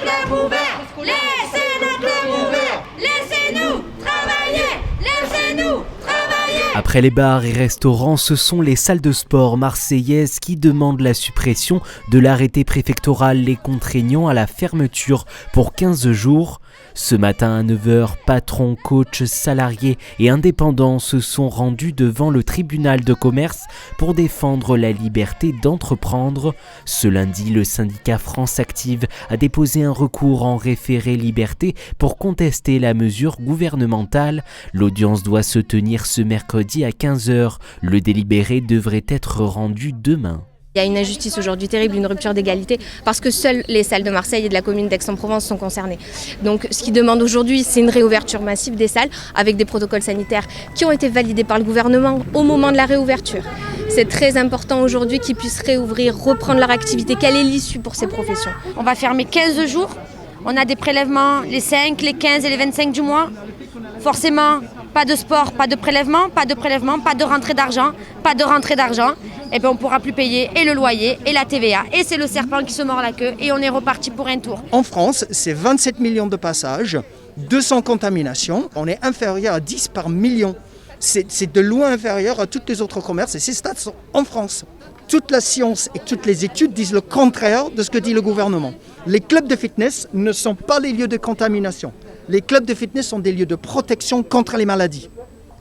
club ouvert, laissez nos clubs ouverts, laissez-nous travailler, laissez-nous travailler. Après les bars et restaurants, ce sont les salles de sport marseillaises qui demandent la suppression de l'arrêté préfectoral les contraignant à la fermeture pour 15 jours. Ce matin à 9h, patrons, coachs, salariés et indépendants se sont rendus devant le tribunal de commerce pour défendre la liberté d'entreprendre. Ce lundi, le syndicat France Active a déposé un recours en référé liberté pour contester la mesure gouvernementale. L'audience doit se tenir ce mercredi à 15h. Le délibéré devrait être rendu demain. Il y a une injustice aujourd'hui terrible, une rupture d'égalité, parce que seules les salles de Marseille et de la commune d'Aix-en-Provence sont concernées. Donc ce qu'ils demandent aujourd'hui, c'est une réouverture massive des salles avec des protocoles sanitaires qui ont été validés par le gouvernement au moment de la réouverture. C'est très important aujourd'hui qu'ils puissent réouvrir, reprendre leur activité. Quelle est l'issue pour ces professions? On va fermer 15 jours. On a des prélèvements les 5, les 15 et les 25 du mois. Forcément, pas de sport, pas de prélèvement, pas de rentrée d'argent, pas de rentrée d'argent. Et bien on ne pourra plus payer et le loyer et la TVA. Et c'est le serpent qui se mord la queue et on est reparti pour un tour. En France, c'est 27 millions de passages, 200 contaminations. On est inférieur à 10 par million. C'est de loin inférieur à tous les autres commerces et ces stats sont en France. Toute la science et toutes les études disent le contraire de ce que dit le gouvernement. Les clubs de fitness ne sont pas les lieux de contamination. Les clubs de fitness sont des lieux de protection contre les maladies.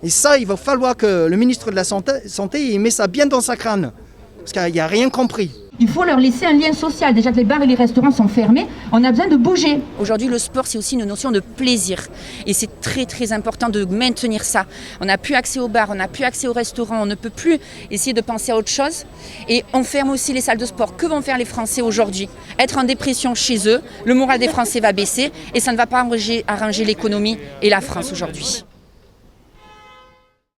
Et ça, il va falloir que le ministre de la Santé il met ça bien dans sa crâne. Parce qu'il n'y a rien compris. Il faut leur laisser un lien social. Déjà que les bars et les restaurants sont fermés, on a besoin de bouger. Aujourd'hui, le sport, c'est aussi une notion de plaisir. Et c'est très, très important de maintenir ça. On n'a plus accès aux bars, on n'a plus accès aux restaurants, on ne peut plus essayer de penser à autre chose. Et on ferme aussi les salles de sport. Que vont faire les Français aujourd'hui? Être en dépression chez eux, le moral des Français va baisser et ça ne va pas arranger l'économie et la France aujourd'hui.